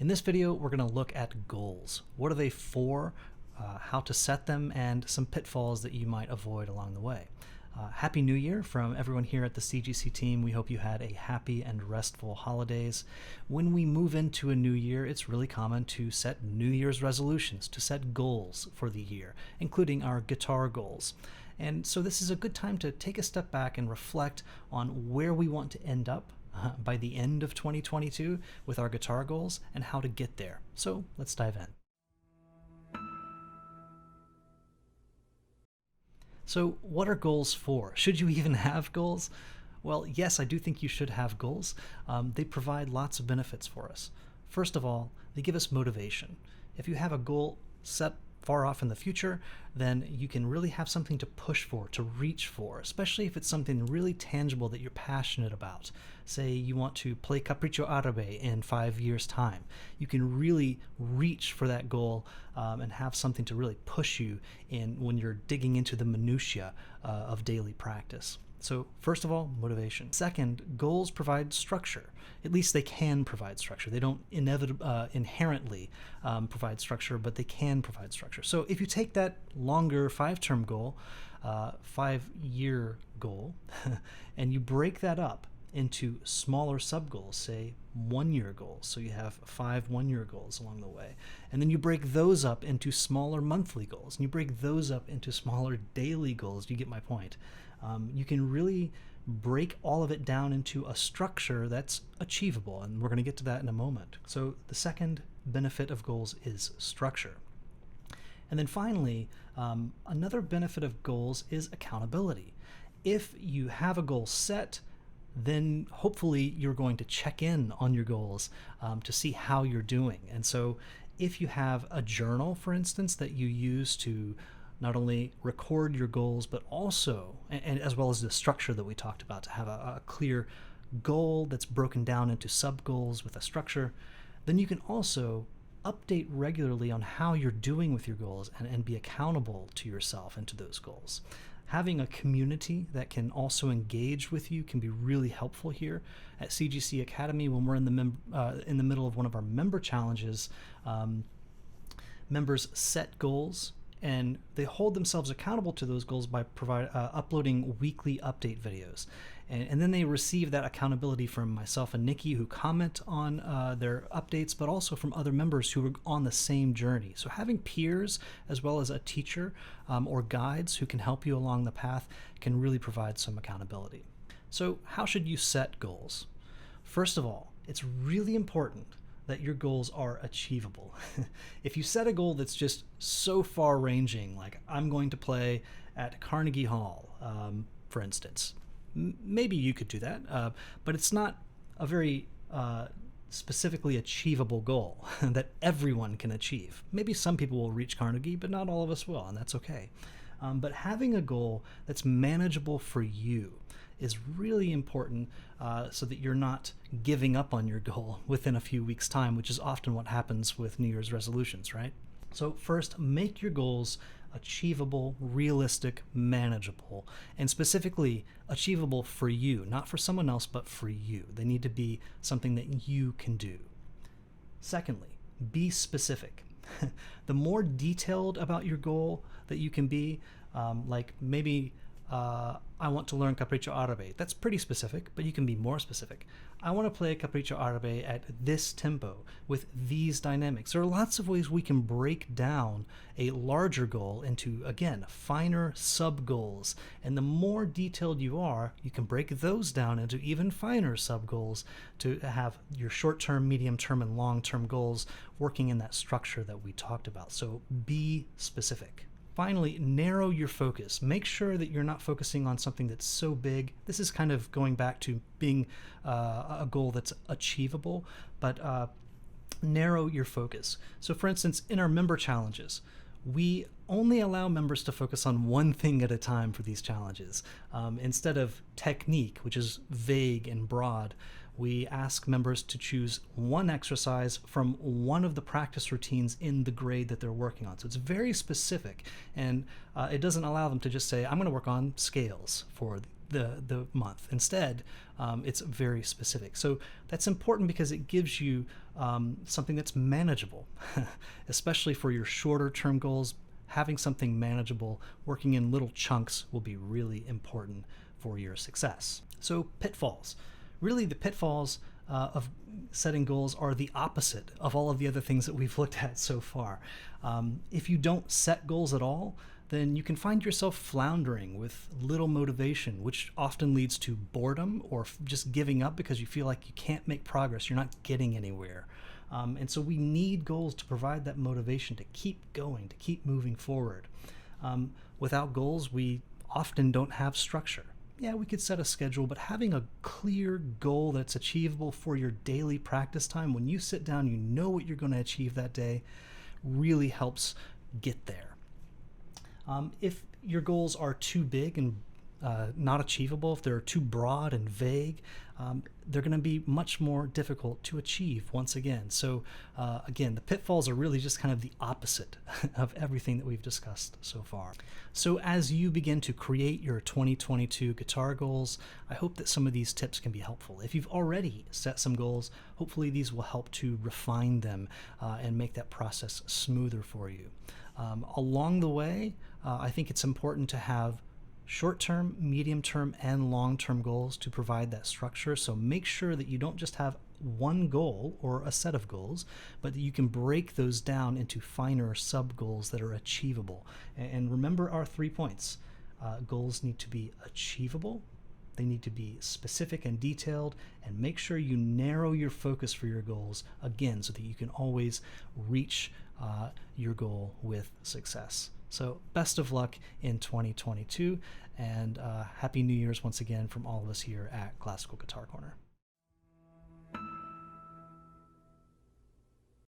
In this video, we're going to look at goals. What are they for, how to set them, and some pitfalls that you might avoid along the way. Happy New Year from everyone here at the CGC team. We hope you had a happy and restful holidays. When we move into a new year, it's really common to set New Year's resolutions, to set goals for the year, including our guitar goals. And so this is a good time to take a step back and reflect on where we want to end up by the end of 2022 with our guitar goals and how to get there. So let's dive in. So what are goals for? Should you even have goals? Well, yes, I do think you should have goals. They provide lots of benefits for us. First of all, they give us motivation. If you have a goal set far off in the future, then you can really have something to push for, to reach for, especially if it's something really tangible that you're passionate about. Say you want to play Capriccio Arabe in 5 years' time. You can really reach for that goal and have something to really push you in when you're digging into the minutiae of daily practice. So first of all, motivation. Second, goals provide structure. At least they can provide structure. They don't inherently provide structure, but they can provide structure. So if you take that longer 5-term goal, 5-year goal, and you break that up into smaller sub-goals, say 1-year goals. So you have 5 1-year goals along the way. And then you break those up into smaller monthly goals, and you break those up into smaller daily goals. You get my point. You can really break all of it down into a structure that's achievable, and we're going to get to that in a moment. So the second benefit of goals is structure. And then finally, another benefit of goals is accountability. If you have a goal set, then hopefully you're going to check in on your goals to see how you're doing. And so if you have a journal, for instance, that you use to not only record your goals, but also, and as well as the structure that we talked about, to have a clear goal that's broken down into sub-goals with a structure, then you can also update regularly on how you're doing with your goals and be accountable to yourself and to those goals. Having a community that can also engage with you can be really helpful here. At CGC Academy, when we're in the middle of one of our member challenges, members set goals, and they hold themselves accountable to those goals by uploading weekly update videos. And then they receive that accountability from myself and Nikki, who comment on their updates, but also from other members who are on the same journey. So having peers, as well as a teacher or guides who can help you along the path, can really provide some accountability. So how should you set goals? First of all, it's really important that your goals are achievable. If you set a goal that's just so far ranging, like I'm going to play at Carnegie Hall, for instance, maybe you could do that, but it's not a very specifically achievable goal that everyone can achieve. Maybe some people will reach Carnegie, but not all of us will, and that's okay. But having a goal that's manageable for you is really important so that you're not giving up on your goal within a few weeks' time, which is often what happens with New Year's resolutions, right? So first, make your goals achievable, realistic, manageable, and specifically achievable for you, not for someone else, but for you. They need to be something that you can do. Secondly, be specific. The more detailed about your goal that you can be, like maybe I want to learn Capriccio Arabe. That's pretty specific, but you can be more specific. I want to play Capriccio Arabe at this tempo with these dynamics. There are lots of ways we can break down a larger goal into, again, finer sub-goals. And the more detailed you are, you can break those down into even finer sub-goals to have your short-term, medium-term, and long-term goals working in that structure that we talked about. So be specific. Finally, narrow your focus. Make sure that you're not focusing on something that's so big. This is kind of going back to being a goal that's achievable, but narrow your focus. So for instance, in our member challenges, we only allow members to focus on one thing at a time for these challenges. Instead of technique, which is vague and broad, we ask members to choose one exercise from one of the practice routines in the grade that they're working on. So it's very specific, and it doesn't allow them to just say, I'm going to work on scales for the month. Instead, it's very specific. So that's important because it gives you something that's manageable, especially for your shorter term goals. Having something manageable, working in little chunks, will be really important for your success. So pitfalls. Really, the pitfalls of setting goals are the opposite of all of the other things that we've looked at so far. If you don't set goals at all, then you can find yourself floundering with little motivation, which often leads to boredom or just giving up because you feel like you can't make progress, you're not getting anywhere. And so we need goals to provide that motivation to keep going, to keep moving forward. Without goals, we often don't have structure. Yeah, we could set a schedule, but having a clear goal that's achievable for your daily practice time, when you sit down, you know what you're going to achieve that day, really helps get there. If your goals are too big and not achievable, if they're too broad and vague, they're going to be much more difficult to achieve once again. So again, the pitfalls are really just kind of the opposite of everything that we've discussed so far. So as you begin to create your 2022 guitar goals, I hope that some of these tips can be helpful. If you've already set some goals, hopefully these will help to refine them and make that process smoother for you. Along the way, I think it's important to have short-term, medium-term, and long-term goals to provide that structure. So make sure that you don't just have one goal or a set of goals, but that you can break those down into finer sub-goals that are achievable. And remember our 3 points. Goals need to be achievable, they need to be specific and detailed, and make sure you narrow your focus for your goals, again, so that you can always reach your goal with success. So best of luck in 2022, and Happy New Year's once again from all of us here at Classical Guitar Corner.